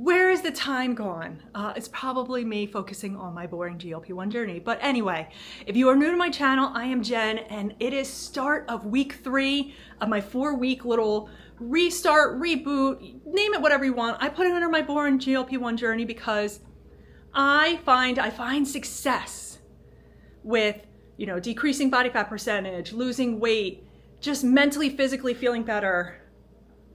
Where is the time gone? It's probably me focusing on my boring GLP-1 journey. But anyway, if you are new to my channel, I am Jen, and it is start of week 3 of my 4-week little restart, reboot, name it whatever you want. I put it under my boring GLP-1 journey because I find success with, decreasing body fat percentage, losing weight, just mentally, physically feeling better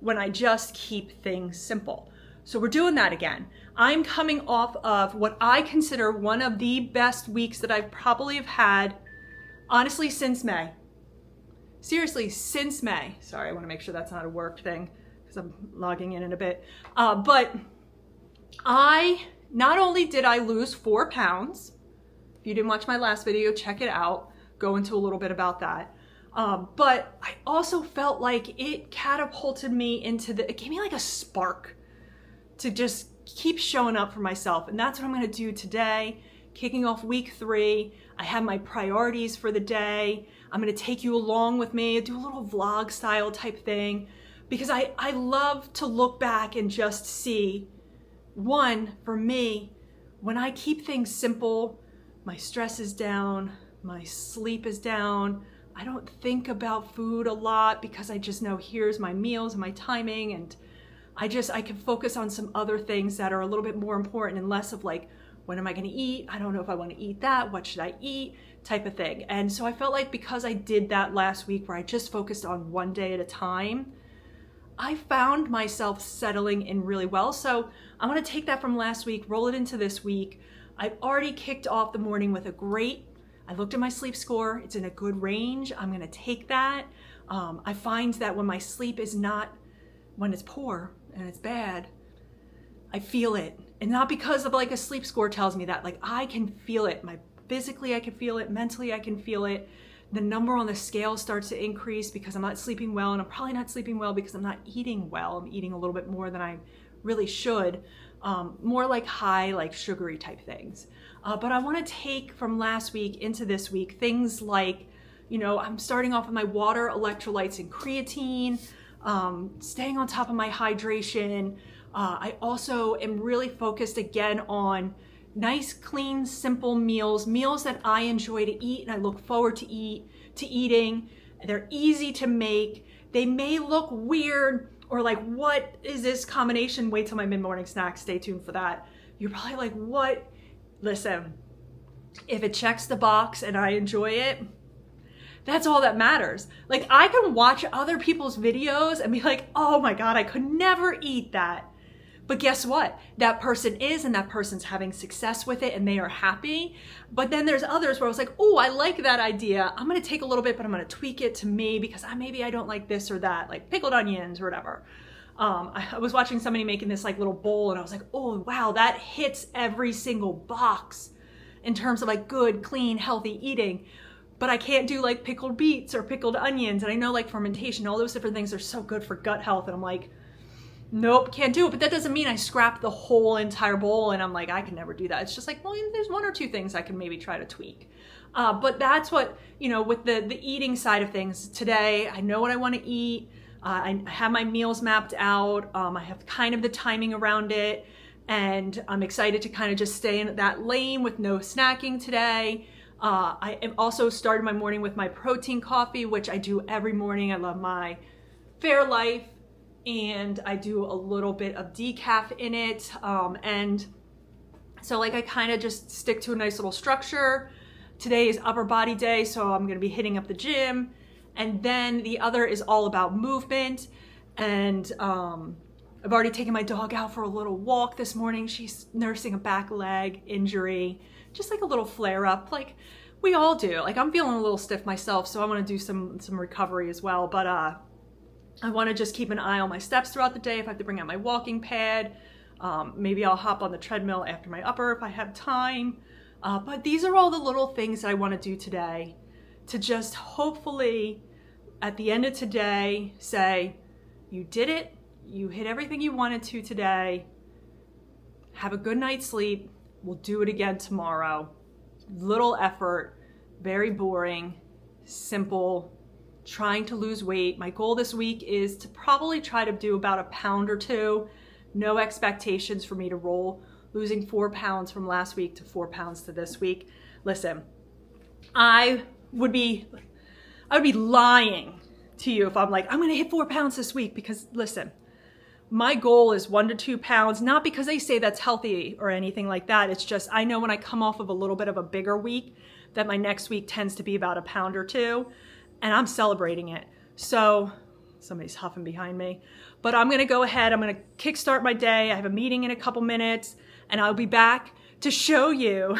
when I just keep things simple. So we're doing that again. I'm coming off of what I consider one of the best weeks that I probably have had, honestly, since May. Seriously, since May. Sorry, I want to make sure that's not a work thing because I'm logging in a bit. But not only did I lose 4 pounds, if you didn't watch my last video, check it out. Go into a little bit about that. But I also felt like it catapulted me it gave me like a spark to just keep showing up for myself. And that's what I'm gonna do today, kicking off week 3. I have my priorities for the day. I'm gonna take you along with me, do a little vlog style type thing, because I love to look back and just see, one, for me, when I keep things simple, my stress is down, my sleep is down, I don't think about food a lot because I just know here's my meals and my timing, and I can focus on some other things that are a little bit more important and less of like, when am I gonna eat? I don't know if I wanna eat that, what should I eat, type of thing. And so I felt like because I did that last week where I just focused on one day at a time, I found myself settling in really well. So I'm gonna take that from last week, roll it into this week. I've already kicked off the morning with I looked at my sleep score, it's in a good range. I'm gonna take that. I find that when my sleep is when it's poor and it's bad, I feel it. And not because of like a sleep score tells me that, like I can feel it. Physically I can feel it, mentally I can feel it. The number on the scale starts to increase because I'm not sleeping well, and I'm probably not sleeping well because I'm not eating well. I'm eating a little bit more than I really should. More like high, like sugary type things. But I wanna take from last week into this week, things like, I'm starting off with my water, electrolytes, and creatine, staying on top of my hydration. I also am really focused again on nice, clean, simple meals that I enjoy to eat and I look forward to eating. They're easy to make. They may look weird or like, what is this combination? Wait till my mid-morning snack, stay tuned for that. You're probably like, what? Listen, if it checks the box and I enjoy it, that's all that matters. Like I can watch other people's videos and be like, oh my God, I could never eat that. But guess what? That person is, and that person's having success with it and they are happy. But then there's others where I was like, oh, I like that idea. I'm gonna take a little bit, but I'm gonna tweak it to me because maybe I don't like this or that, like pickled onions or whatever. I was watching somebody making this like little bowl and I was like, oh wow, that hits every single box in terms of like good, clean, healthy eating. But I can't do like pickled beets or pickled onions. And I know like fermentation, all those different things are so good for gut health. And I'm like, nope, can't do it. But that doesn't mean I scrap the whole entire bowl and I'm like, I can never do that. It's just like, well, there's 1 or 2 things I can maybe try to tweak. But that's what, with the eating side of things today, I know what I want to eat. I have my meals mapped out. I have kind of the timing around it. And I'm excited to kind of just stay in that lane with no snacking today. I have also started my morning with my protein coffee, which I do every morning. I love my Fairlife, and I do a little bit of decaf in it. And so like I kind of just stick to a nice little structure. Today is upper body day, so I'm gonna be hitting up the gym. And then the other is all about movement. And I've already taken my dog out for a little walk this morning. She's nursing a back leg injury, just like a little flare up, like we all do. Like I'm feeling a little stiff myself, so I want to do some recovery as well. But I want to just keep an eye on my steps throughout the day. If I have to bring out my walking pad, maybe I'll hop on the treadmill after my upper if I have time. But these are all the little things that I want to do today to just hopefully at the end of today say, you did it, you hit everything you wanted to today, have a good night's sleep, we'll do it again tomorrow. Little effort, very boring, simple, trying to lose weight. My goal this week is to probably try to do about 1 pound or 2 No expectations for me to roll, losing 4 pounds from last week to 4 pounds to this week. Listen, I would be lying to you if I'm like, I'm gonna hit 4 pounds this week, because listen, my goal is 1 to 2 pounds, not because they say that's healthy or anything like that. It's just, I know when I come off of a little bit of a bigger week, that my next week tends to be about 1 pound or 2, and I'm celebrating it. So somebody's huffing behind me, but I'm gonna go ahead, I'm gonna kickstart my day. I have a meeting in a couple minutes, and I'll be back to show you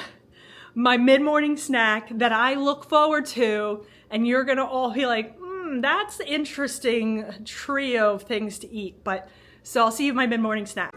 my mid-morning snack that I look forward to, and you're gonna all be like, that's interesting trio of things to eat. But so I'll see you in my mid-morning snack.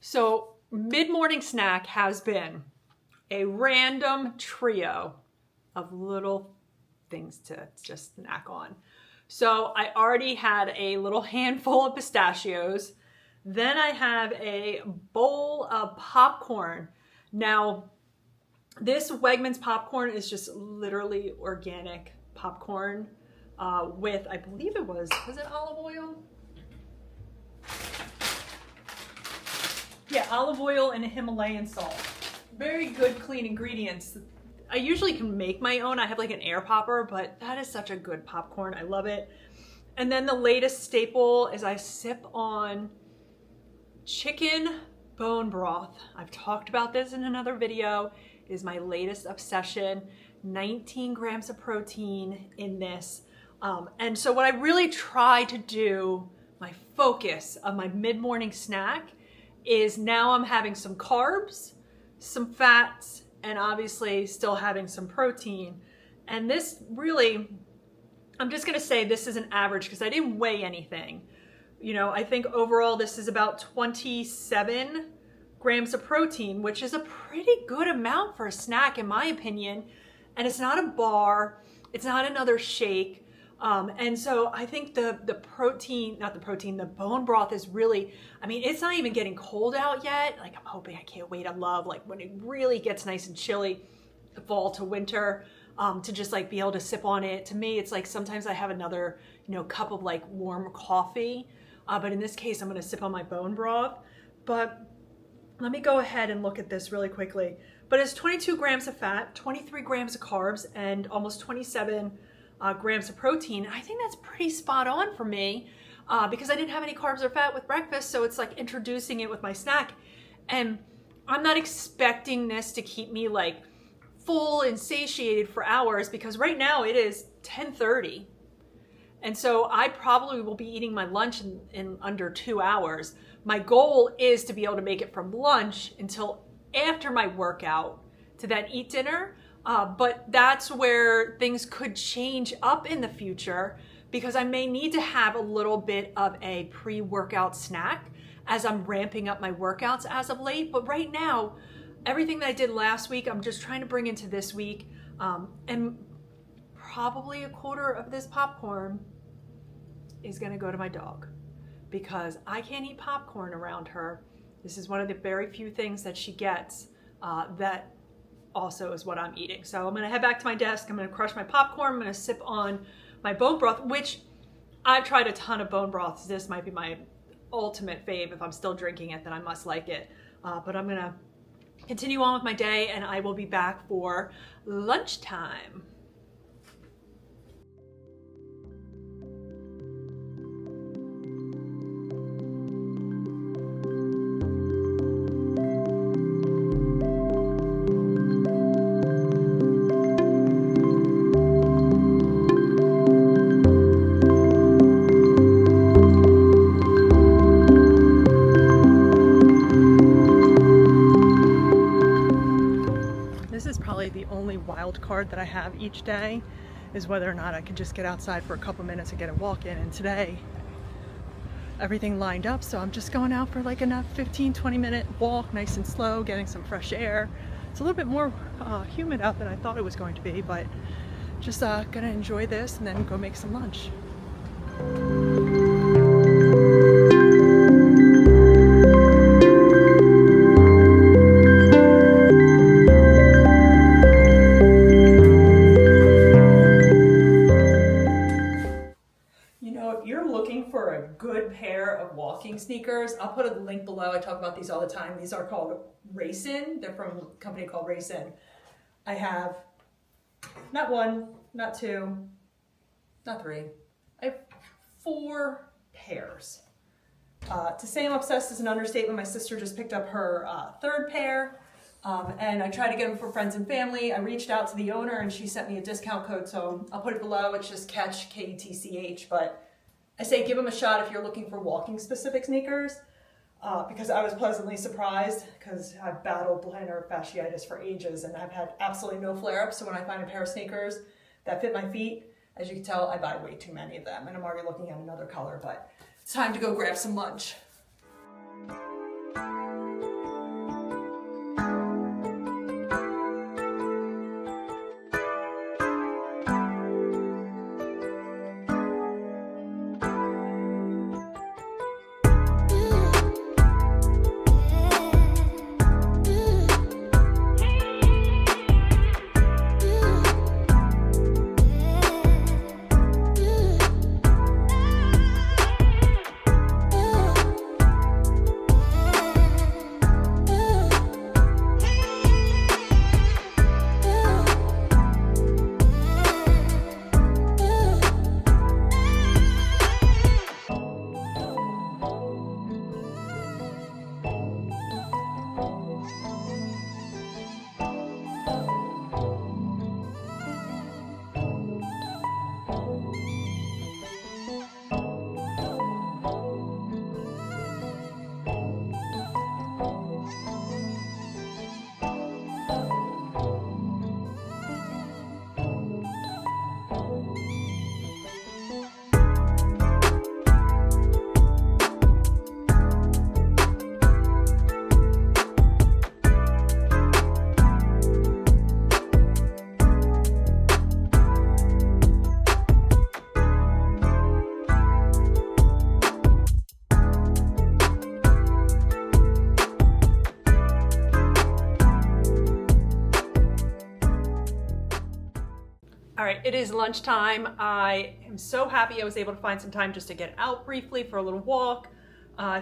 So mid-morning snack has been a random trio of little things to just snack on. So I already had a little handful of pistachios. Then I have a bowl of popcorn. Now, this Wegmans popcorn is just literally organic popcorn with, I believe it was it olive oil? Yeah, olive oil and Himalayan salt. Very good, clean ingredients. I usually can make my own. I have like an air popper, but that is such a good popcorn. I love it. And then the latest staple is I sip on chicken bone broth. I've talked about this in another video. It is my latest obsession. 19 grams of protein in this. And so what I really try to do, my focus of my mid-morning snack, is now I'm having some carbs, some fats, and obviously still having some protein. And this really, I'm just gonna say this is an average because I didn't weigh anything. You know, I think overall this is about 27 grams of protein, which is a pretty good amount for a snack in my opinion. And it's not a bar, it's not another shake. And so I think the bone broth is really, I mean, it's not even getting cold out yet. Like I'm hoping, I can't wait. I love like when it really gets nice and chilly, fall to winter, to just like be able to sip on it. To me, it's like sometimes I have another, cup of like warm coffee. But in this case, I'm going to sip on my bone broth. But let me go ahead and look at this really quickly. But it's 22 grams of fat, 23 grams of carbs, and almost 27 grams of protein. I think that's pretty spot on for me because I didn't have any carbs or fat with breakfast, so it's like introducing it with my snack. And I'm not expecting this to keep me like full and satiated for hours because right now it is 10:30. And so I probably will be eating my lunch in under 2 hours. My goal is to be able to make it from lunch until after my workout to then eat dinner. But that's where things could change up in the future because I may need to have a little bit of a pre-workout snack as I'm ramping up my workouts as of late. But right now, everything that I did last week, I'm just trying to bring into this week. And probably a quarter of this popcorn is gonna go to my dog because I can't eat popcorn around her. This is one of the very few things that she gets that also is what I'm eating. So I'm gonna head back to my desk. I'm gonna crush my popcorn. I'm gonna sip on my bone broth, which I've tried a ton of bone broths. This might be my ultimate fave. If I'm still drinking it, then I must like it. But I'm gonna continue on with my day and I will be back for lunchtime. hard that I have each day is whether or not I can just get outside for a couple minutes and get a walk in. And today, everything lined up, so I'm just going out for like a 15-20 minute walk, nice and slow, getting some fresh air. It's a little bit more humid out than I thought it was going to be, but just gonna enjoy this and then go make some lunch. For a good pair of walking sneakers, I'll put a link below. I talk about these all the time. These are called Racin. They're from a company called Racin. I have not one, not two, not three. I have 4 pairs. To say I'm obsessed is an understatement. My sister just picked up her 3rd pair, and I tried to get them for friends and family. I reached out to the owner and she sent me a discount code, so I'll put it below. It's just Catch, KTCH, but I say give them a shot if you're looking for walking specific sneakers, because I was pleasantly surprised because I've battled plantar fasciitis for ages and I've had absolutely no flare-ups. So when I find a pair of sneakers that fit my feet, as you can tell, I buy way too many of them and I'm already looking at another color, but it's time to go grab some lunch. All right, it is lunchtime. I am so happy I was able to find some time just to get out briefly for a little walk.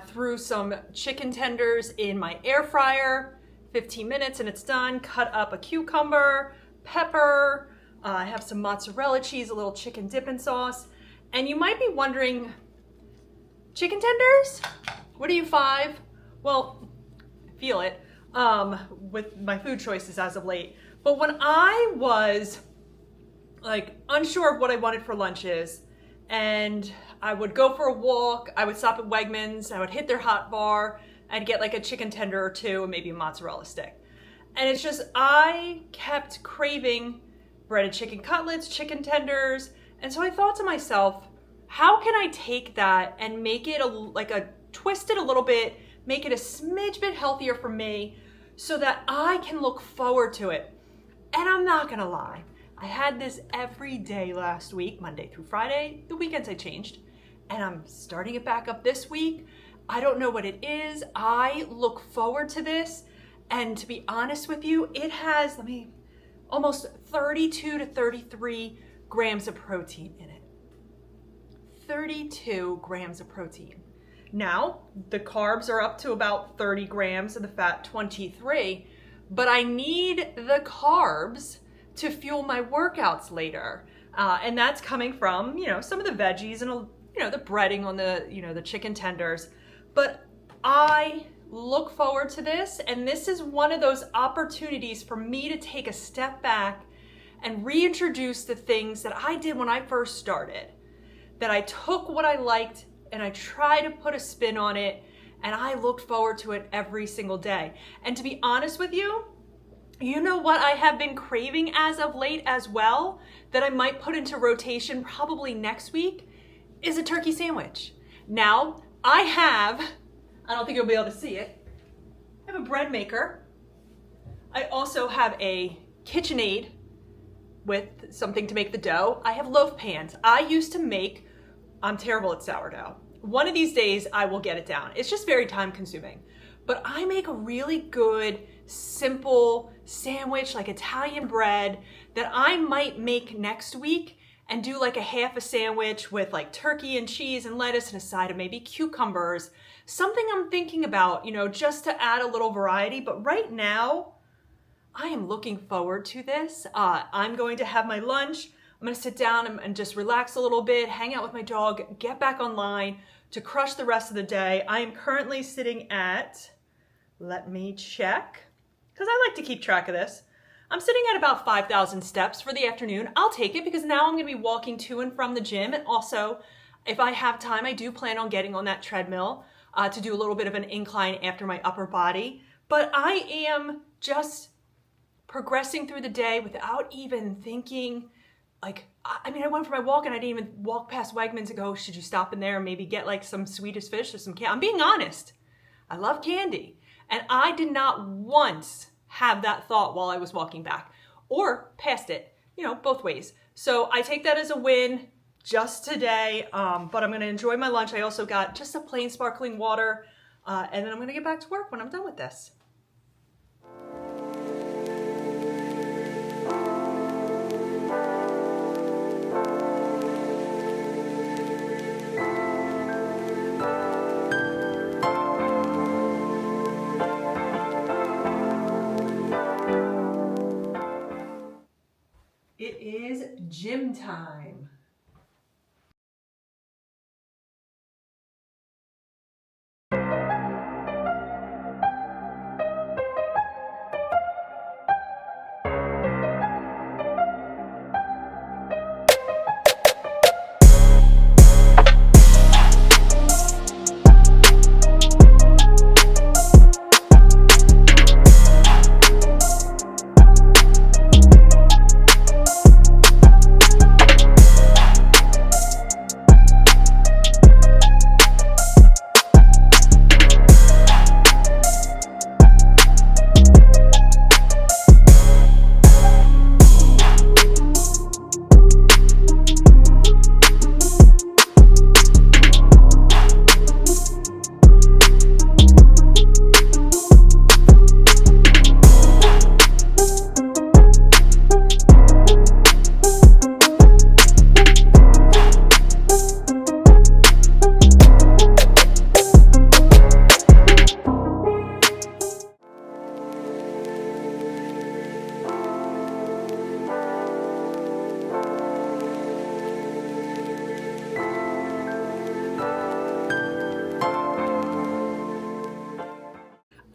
Threw some chicken tenders in my air fryer, 15 minutes and it's done. Cut up a cucumber, pepper, I have some mozzarella cheese, a little chicken dipping sauce. And you might be wondering, chicken tenders? What are you, 5? Well, I feel it with my food choices as of late. But when I was like unsure of what I wanted for lunches, and I would go for a walk, I would stop at Wegmans, I would hit their hot bar, I'd get like a chicken tender or 2 and maybe a mozzarella stick. And it's just, I kept craving breaded chicken cutlets, chicken tenders. And so I thought to myself, how can I take that and make it twist it a little bit, make it a smidge bit healthier for me so that I can look forward to it. And I'm not gonna lie, I had this every day last week, Monday through Friday. The weekends I changed, and I'm starting it back up this week. I don't know what it is. I look forward to this, and to be honest with you, it has, almost 32 to 33 grams of protein in it. 32 grams of protein. Now, the carbs are up to about 30 grams and the fat 23, but I need the carbs to fuel my workouts later. And that's coming from, some of the veggies and, the breading on the chicken tenders. But I look forward to this, and this is one of those opportunities for me to take a step back and reintroduce the things that I did when I first started. That I took what I liked and I tried to put a spin on it, and I looked forward to it every single day. And to be honest with you, You know what I have been craving as of late as well, that I might put into rotation probably next week, is a turkey sandwich. Now, I don't think you'll be able to see it, I have a bread maker. I also have a KitchenAid with something to make the dough. I have loaf pans. I'm terrible at sourdough. One of these days I will get it down. It's just very time consuming. But I make a really good, simple sandwich, like Italian bread, that I might make next week and do like a half a sandwich with like turkey and cheese and lettuce and a side of maybe cucumbers. Something I'm thinking about, just to add a little variety. But right now, I am looking forward to this. I'm going to have my lunch. I'm going to sit down and just relax a little bit, hang out with my dog, get back online to crush the rest of the day. I am currently sitting at, let me check, because I like to keep track of this. I'm sitting at about 5,000 steps for the afternoon. I'll take it because now I'm going to be walking to and from the gym. And also, if I have time, I do plan on getting on that treadmill to do a little bit of an incline after my upper body. But I am just progressing through the day without even thinking, I went for my walk and I didn't even walk past Wegmans and go, should you stop in there and maybe get like some Swedish fish or some candy? I'm being honest. I love candy. And I did not once have that thought while I was walking back or past it, both ways. So I take that as a win just today, but I'm going to enjoy my lunch. I also got just a plain sparkling water, and then I'm going to get back to work when I'm done with this. It is gym time.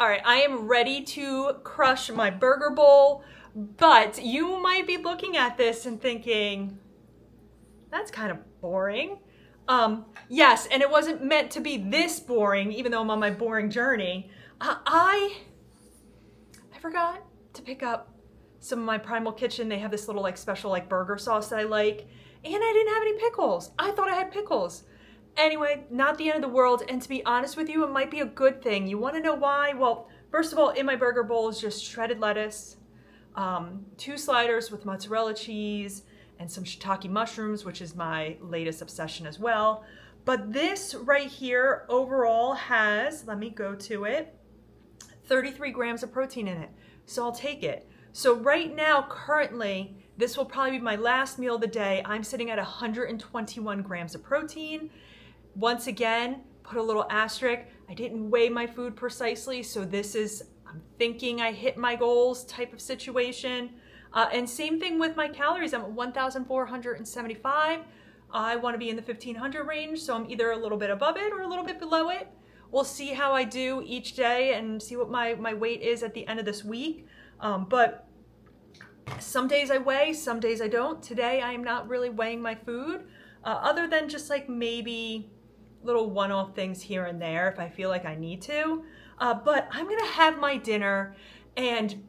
All right, I am ready to crush my burger bowl, but you might be looking at this and thinking, that's kind of boring. Yes, and it wasn't meant to be this boring, even though I'm on my boring journey. I forgot to pick up some of my Primal Kitchen. They have this little special burger sauce that I like, and I didn't have any pickles. I thought I had pickles. Anyway, not the end of the world, and to be honest with you, it might be a good thing. You want to know why? Well, first of all, in my burger bowl is just shredded lettuce, 2 sliders with mozzarella cheese, and some shiitake mushrooms, which is my latest obsession as well. But this right here overall has, let me go to it, 33 grams of protein in it. So I'll take it. So right now, currently, this will probably be my last meal of the day. I'm sitting at 121 grams of protein. Once again, put a little asterisk. I didn't weigh my food precisely, so this is, I'm thinking I hit my goals type of situation. And same thing with my calories. I'm at 1,475. I want to be in the 1,500 range, so I'm either a little bit above it or a little bit below it. We'll see how I do each day and see what my weight is at the end of this week. But some days I weigh, some days I don't. Today I am not really weighing my food, other than just maybe little one-off things here and there if I feel like I need to. But I'm gonna have my dinner, and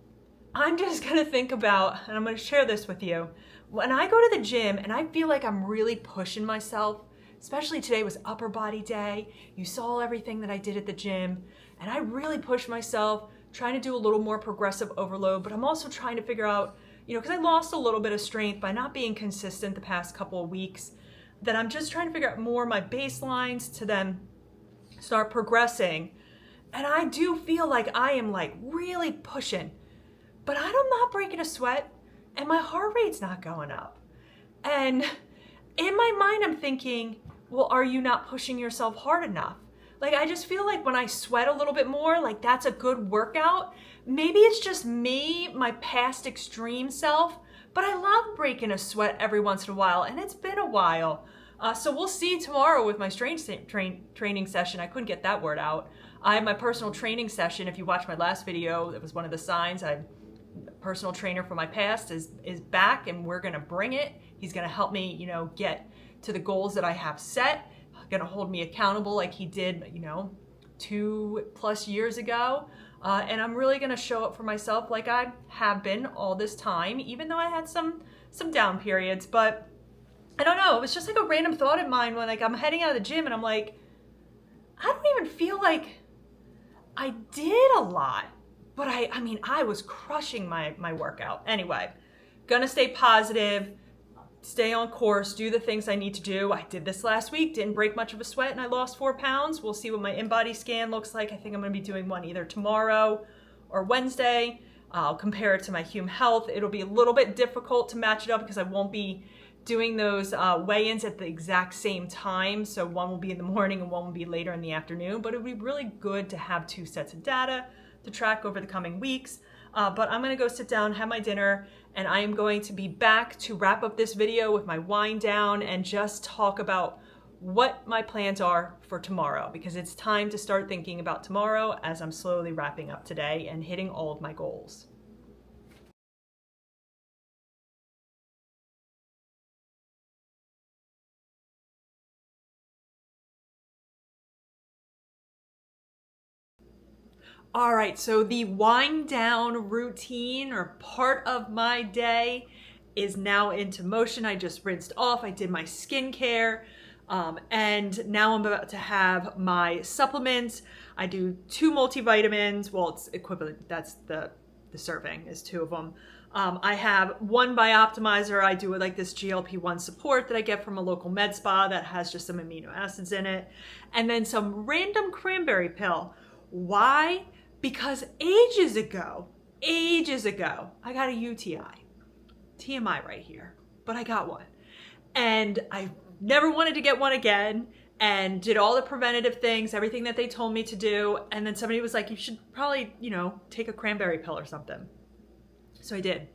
I'm just gonna think about, and I'm gonna share this with you. When I go to the gym and I feel like I'm really pushing myself, especially today was upper body day. You saw everything that I did at the gym, and I really pushed myself, trying to do a little more progressive overload, but I'm also trying to figure out, because I lost a little bit of strength by not being consistent the past couple of weeks, that I'm just trying to figure out more my baselines to then start progressing. And I do feel like I am like really pushing, but I'm not breaking a sweat and my heart rate's not going up. And in my mind, I'm thinking, well, are you not pushing yourself hard enough? Like, I just feel like when I sweat a little bit more, like that's a good workout. Maybe it's just me, my past extreme self, but I love breaking a sweat every once in a while, and it's been a while. So we'll see tomorrow with my strength training session. I couldn't get that word out. I have my personal training session. If you watched my last video, that was one of the signs. Personal trainer for my past is back, and we're gonna bring it. He's gonna help me, get to the goals that I have set. Gonna hold me accountable like he did, 2+ years ago. And I'm really gonna show up for myself like I have been all this time, even though I had some down periods. But I don't know, it was just like a random thought of mine when I'm heading out of the gym and I'm like, I don't even feel like I did a lot. But I was crushing my workout. Anyway, gonna stay positive, stay on course, do the things I need to do. I did this last week, didn't break much of a sweat, and I lost 4 pounds. We'll see what my in-body scan looks like. I think I'm gonna be doing one either tomorrow or Wednesday. I'll compare it to my Hume Health. It'll be a little bit difficult to match it up because I won't be doing those weigh-ins at the exact same time. So one will be in the morning and one will be later in the afternoon, but it'll be really good to have 2 sets of data to track over the coming weeks. But I'm gonna go sit down, have my dinner, and I am going to be back to wrap up this video with my wind down and just talk about what my plans are for tomorrow, because it's time to start thinking about tomorrow as I'm slowly wrapping up today and hitting all of my goals. All right, so the wind down routine or part of my day is now into motion. I just rinsed off, I did my skincare, and now I'm about to have my supplements. I do 2 multivitamins. Well, it's equivalent, that's the serving is 2 of them. I have 1 Bioptimizer. I do like this GLP-1 support that I get from a local med spa that has just some amino acids in it. And then some random cranberry pill. Why? Because ages ago, I got a UTI. TMI right here, but I got one. And I never wanted to get one again and did all the preventative things, everything that they told me to do. And then somebody was like, you should probably, take a cranberry pill or something. So I did.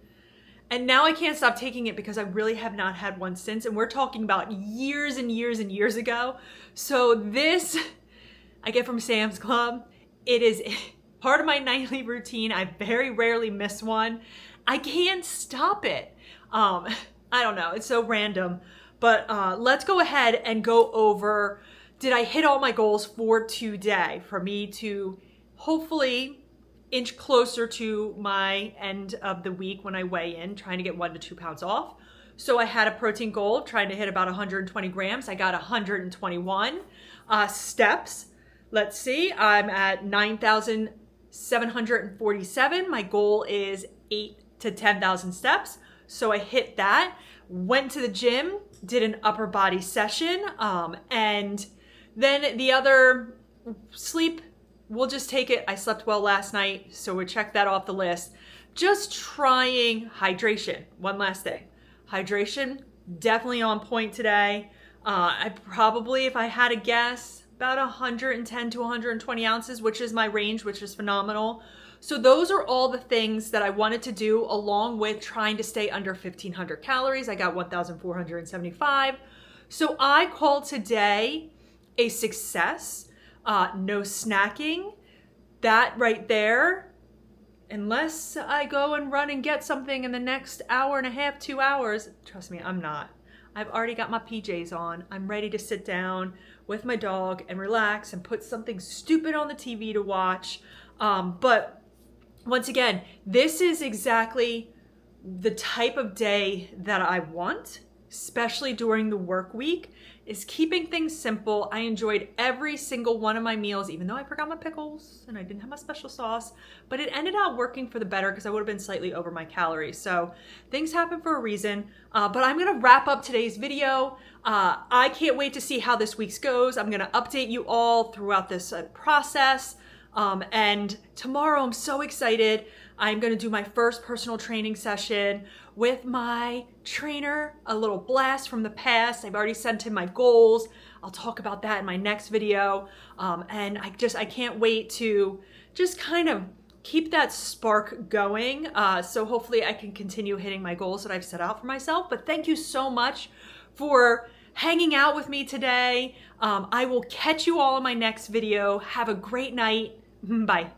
And now I can't stop taking it because I really have not had one since. And we're talking about years and years and years ago. So this I get from Sam's Club. It is part of my nightly routine. I very rarely miss one. I can't stop it. I don't know, it's so random. But let's go ahead and go over, did I hit all my goals for today? For me to hopefully inch closer to my end of the week when I weigh in, trying to get 1 to 2 pounds off. So I had a protein goal, trying to hit about 120 grams. I got 121 steps. Let's see, I'm at 9,747. My goal is 8 to 10,000 steps. So I hit that, went to the gym, did an upper body session, and then the other sleep, we'll just take it. I slept well last night, so we check that off the list. Just trying hydration. One last thing. Hydration, definitely on point today. I probably, if I had a guess, about 110 to 120 ounces, which is my range, which is phenomenal. So those are all the things that I wanted to do, along with trying to stay under 1,500 calories. I got 1,475. So I call today a success. No snacking. That right there, unless I go and run and get something in the next hour and a half, 2 hours, trust me, I'm not. I've already got my PJs on. I'm ready to sit down with my dog and relax and put something stupid on the TV to watch. But once again, this is exactly the type of day that I want, especially during the work week, is keeping things simple. I enjoyed every single one of my meals, even though I forgot my pickles and I didn't have my special sauce, but it ended up working for the better because I would have been slightly over my calories. So things happen for a reason, but I'm gonna wrap up today's video. I can't wait to see how this week's goes. I'm gonna update you all throughout this process. And tomorrow I'm so excited. I'm gonna do my first personal training session with my trainer, a little blast from the past. I've already sent him my goals. I'll talk about that in my next video. And I can't wait to just kind of keep that spark going. So hopefully I can continue hitting my goals that I've set out for myself. But thank you so much for hanging out with me today. I will catch you all in my next video. Have a great night. Bye.